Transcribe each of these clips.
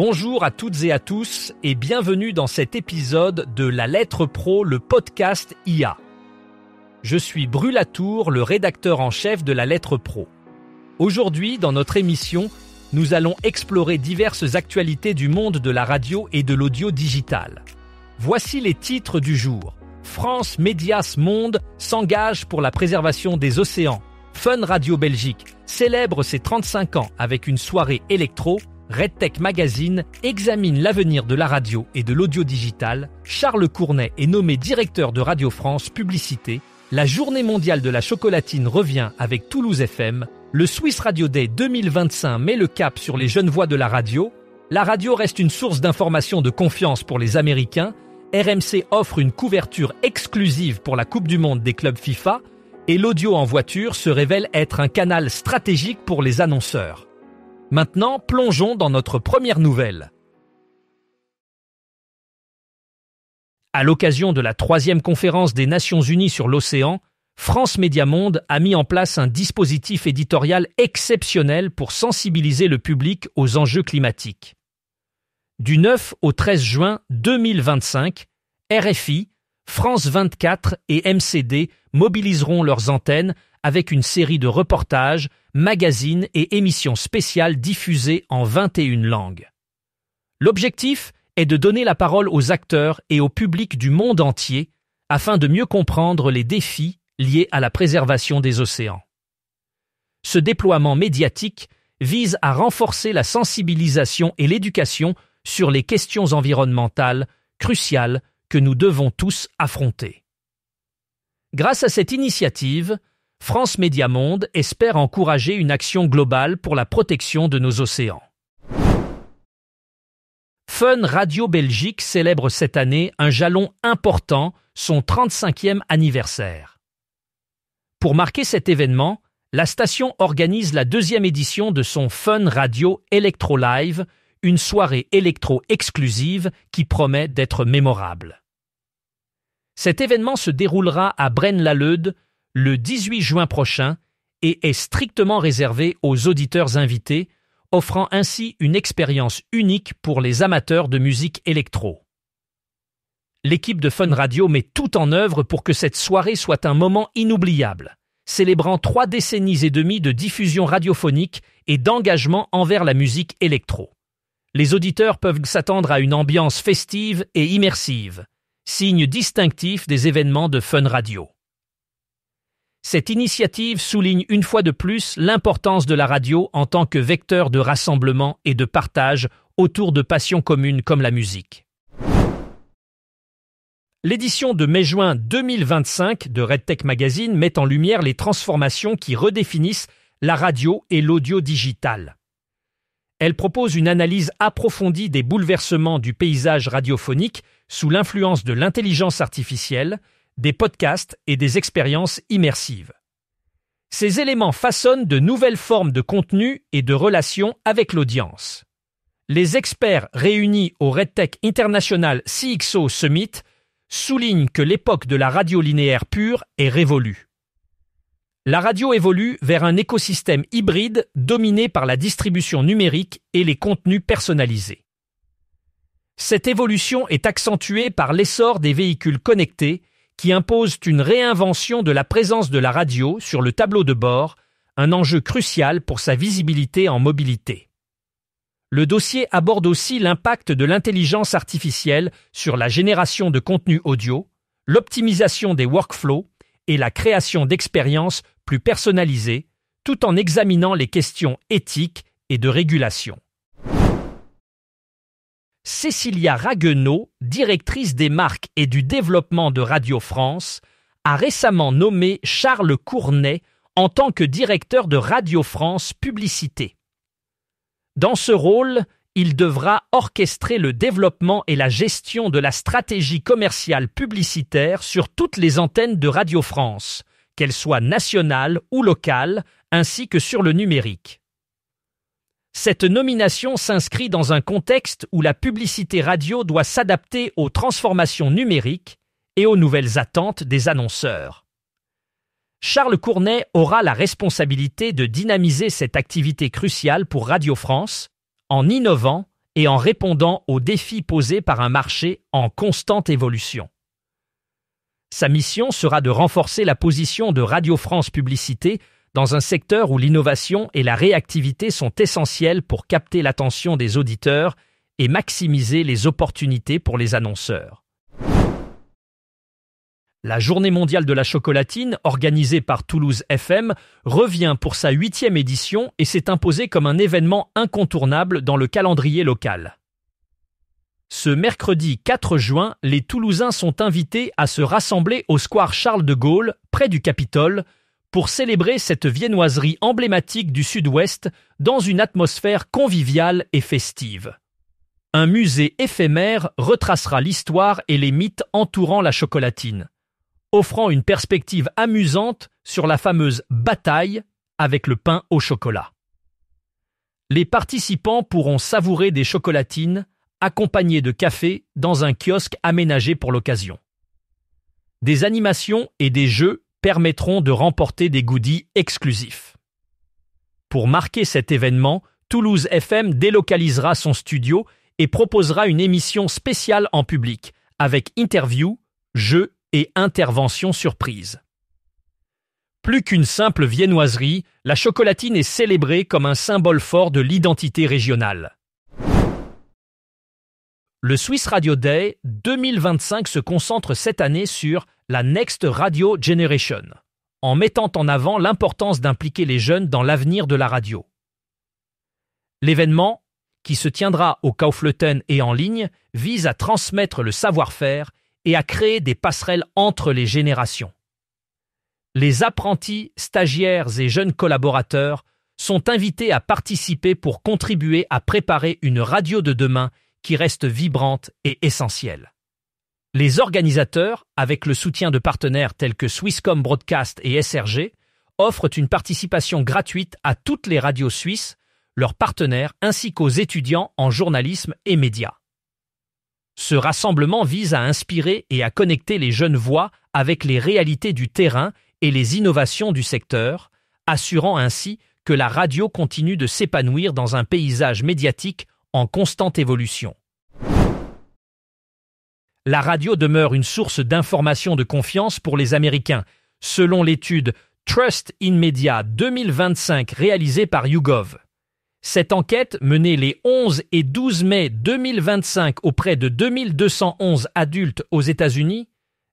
Bonjour à toutes et à tous et bienvenue dans cet épisode de La Lettre Pro, le podcast IA. Je suis Bru Latour, le rédacteur en chef de La Lettre Pro. Aujourd'hui, dans notre émission, nous allons explorer diverses actualités du monde de la radio et de l'audio digital. Voici les titres du jour. France Médias Monde s'engage pour la préservation des océans. Fun Radio Belgique célèbre ses 35 ans avec une soirée électro. RedTech Magazine examine l'avenir de la radio et de l'audio digital. Charles Cournet est nommé directeur de Radio France Publicité. La Journée mondiale de la chocolatine revient avec Toulouse FM. Le Swiss Radio Day 2025 met le cap sur les jeunes voix de la radio. La radio reste une source d'information de confiance pour les Américains. RMC offre une couverture exclusive pour la Coupe du Monde des clubs FIFA. Et l'audio en voiture se révèle être un canal stratégique pour les annonceurs. Maintenant, plongeons dans notre première nouvelle. À l'occasion de la 3e conférence des Nations Unies sur l'océan, France Médias Monde a mis en place un dispositif éditorial exceptionnel pour sensibiliser le public aux enjeux climatiques. Du 9 au 13 juin 2025, RFI, France 24 et MCD mobiliseront leurs antennes avec une série de reportages, magazines et émissions spéciales diffusées en 21 langues. L'objectif est de donner la parole aux acteurs et au public du monde entier afin de mieux comprendre les défis liés à la préservation des océans. Ce déploiement médiatique vise à renforcer la sensibilisation et l'éducation sur les questions environnementales cruciales que nous devons tous affronter. Grâce à cette initiative, France Médias Monde espère encourager une action globale pour la protection de nos océans. Fun Radio Belgique célèbre cette année un jalon important, son 35e anniversaire. Pour marquer cet événement, la station organise la 2e édition de son Fun Radio Electro Live, une soirée électro exclusive qui promet d'être mémorable. Cet événement se déroulera à Braine-l'Alleud le 18 juin prochain et est strictement réservé aux auditeurs invités, offrant ainsi une expérience unique pour les amateurs de musique électro. L'équipe de Fun Radio met tout en œuvre pour que cette soirée soit un moment inoubliable, célébrant 3 décennies et demie de diffusion radiophonique et d'engagement envers la musique électro. Les auditeurs peuvent s'attendre à une ambiance festive et immersive, signe distinctif des événements de Fun Radio. Cette initiative souligne une fois de plus l'importance de la radio en tant que vecteur de rassemblement et de partage autour de passions communes comme la musique. L'édition de mai-juin 2025 de RedTech Magazine met en lumière les transformations qui redéfinissent la radio et l'audio digital. Elle propose une analyse approfondie des bouleversements du paysage radiophonique sous l'influence de l'intelligence artificielle, des podcasts et des expériences immersives. Ces éléments façonnent de nouvelles formes de contenu et de relations avec l'audience. Les experts réunis au RedTech International CXO Summit soulignent que l'époque de la radio linéaire pure est révolue. La radio évolue vers un écosystème hybride dominé par la distribution numérique et les contenus personnalisés. Cette évolution est accentuée par l'essor des véhicules connectés qui imposent une réinvention de la présence de la radio sur le tableau de bord, un enjeu crucial pour sa visibilité en mobilité. Le dossier aborde aussi l'impact de l'intelligence artificielle sur la génération de contenu audio, l'optimisation des workflows et la création d'expériences plus personnalisées, tout en examinant les questions éthiques et de régulation. Cécilia Ragueneau, directrice des marques et du développement de Radio France, a récemment nommé Charles Cournet en tant que directeur de Radio France Publicité. Dans ce rôle, il devra orchestrer le développement et la gestion de la stratégie commerciale publicitaire sur toutes les antennes de Radio France, qu'elles soient nationales ou locales, ainsi que sur le numérique. Cette nomination s'inscrit dans un contexte où la publicité radio doit s'adapter aux transformations numériques et aux nouvelles attentes des annonceurs. Charles Cournet aura la responsabilité de dynamiser cette activité cruciale pour Radio France en innovant et en répondant aux défis posés par un marché en constante évolution. Sa mission sera de renforcer la position de Radio France Publicité dans un secteur où l'innovation et la réactivité sont essentielles pour capter l'attention des auditeurs et maximiser les opportunités pour les annonceurs. La Journée mondiale de la chocolatine, organisée par Toulouse FM, revient pour sa 8e édition et s'est imposée comme un événement incontournable dans le calendrier local. Ce mercredi 4 juin, les Toulousains sont invités à se rassembler au square Charles de Gaulle, près du Capitole, pour célébrer cette viennoiserie emblématique du Sud-Ouest dans une atmosphère conviviale et festive. Un musée éphémère retracera l'histoire et les mythes entourant la chocolatine, offrant une perspective amusante sur la fameuse bataille avec le pain au chocolat. Les participants pourront savourer des chocolatines accompagnées de café dans un kiosque aménagé pour l'occasion. Des animations et des jeux permettront de remporter des goodies exclusifs. Pour marquer cet événement, Toulouse FM délocalisera son studio et proposera une émission spéciale en public, avec interviews, jeux et interventions surprises. Plus qu'une simple viennoiserie, la chocolatine est célébrée comme un symbole fort de l'identité régionale. Le Swiss Radio Day 2025 se concentre cette année sur la Next Radio Generation, en mettant en avant l'importance d'impliquer les jeunes dans l'avenir de la radio. L'événement, qui se tiendra au Kaufleuten et en ligne, vise à transmettre le savoir-faire et à créer des passerelles entre les générations. Les apprentis, stagiaires et jeunes collaborateurs sont invités à participer pour contribuer à préparer une radio de demain qui reste vibrante et essentielle. Les organisateurs, avec le soutien de partenaires tels que Swisscom Broadcast et SRG, offrent une participation gratuite à toutes les radios suisses, leurs partenaires ainsi qu'aux étudiants en journalisme et médias. Ce rassemblement vise à inspirer et à connecter les jeunes voix avec les réalités du terrain et les innovations du secteur, assurant ainsi que la radio continue de s'épanouir dans un paysage médiatique en constante évolution. La radio demeure une source d'information de confiance pour les Américains, selon l'étude Trust in Media 2025 réalisée par YouGov. Cette enquête, menée les 11 et 12 mai 2025 auprès de 2211 adultes aux États-Unis,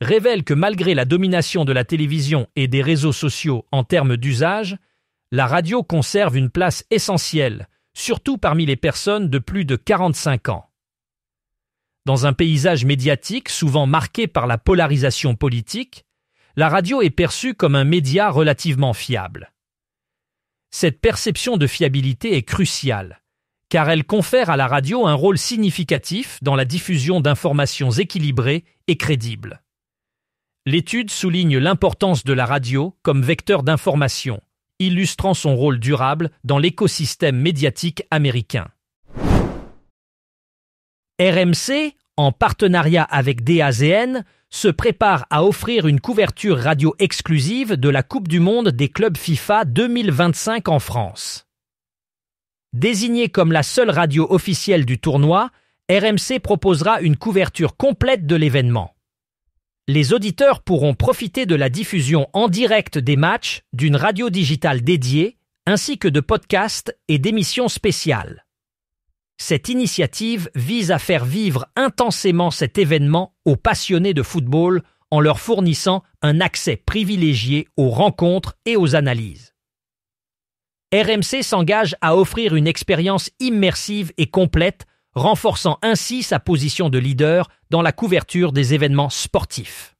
révèle que malgré la domination de la télévision et des réseaux sociaux en termes d'usage, la radio conserve une place essentielle, surtout parmi les personnes de plus de 45 ans. Dans un paysage médiatique souvent marqué par la polarisation politique, la radio est perçue comme un média relativement fiable. Cette perception de fiabilité est cruciale, car elle confère à la radio un rôle significatif dans la diffusion d'informations équilibrées et crédibles. L'étude souligne l'importance de la radio comme vecteur d'information, illustrant son rôle durable dans l'écosystème médiatique américain. RMC, en partenariat avec DAZN, se prépare à offrir une couverture radio exclusive de la Coupe du Monde des clubs FIFA 2025 en France. Désignée comme la seule radio officielle du tournoi, RMC proposera une couverture complète de l'événement. Les auditeurs pourront profiter de la diffusion en direct des matchs, d'une radio digitale dédiée, ainsi que de podcasts et d'émissions spéciales. Cette initiative vise à faire vivre intensément cet événement aux passionnés de football en leur fournissant un accès privilégié aux rencontres et aux analyses. RMC s'engage à offrir une expérience immersive et complète, renforçant ainsi sa position de leader dans la couverture des événements sportifs.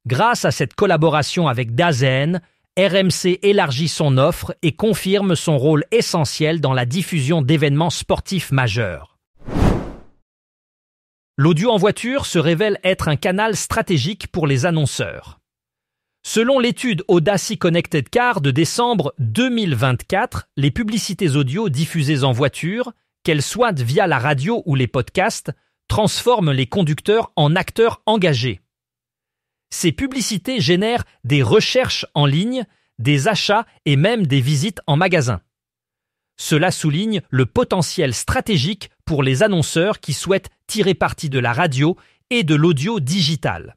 Grâce à cette collaboration avec DAZN, RMC élargit son offre et confirme son rôle essentiel dans la diffusion d'événements sportifs majeurs. L'audio en voiture se révèle être un canal stratégique pour les annonceurs. Selon l'étude Audacy Connected Car de décembre 2024, les publicités audio diffusées en voiture, qu'elles soient via la radio ou les podcasts, transforment les conducteurs en acteurs engagés. Ces publicités génèrent des recherches en ligne, des achats et même des visites en magasin. Cela souligne le potentiel stratégique pour les annonceurs qui souhaitent tirer parti de la radio et de l'audio digital.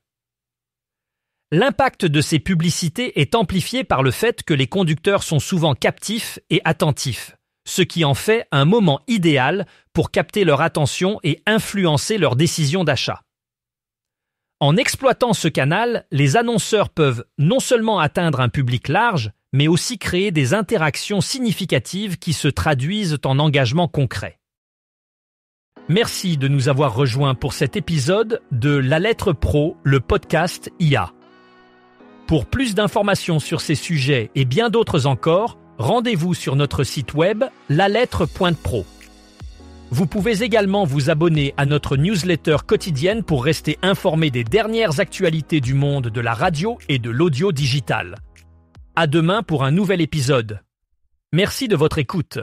L'impact de ces publicités est amplifié par le fait que les conducteurs sont souvent captifs et attentifs, ce qui en fait un moment idéal pour capter leur attention et influencer leurs décisions d'achat. En exploitant ce canal, les annonceurs peuvent non seulement atteindre un public large, mais aussi créer des interactions significatives qui se traduisent en engagement concret. Merci de nous avoir rejoints pour cet épisode de La Lettre Pro, le podcast IA. Pour plus d'informations sur ces sujets et bien d'autres encore, rendez-vous sur notre site web lalettre.pro. Vous pouvez également vous abonner à notre newsletter quotidienne pour rester informé des dernières actualités du monde de la radio et de l'audio digital. À demain pour un nouvel épisode. Merci de votre écoute.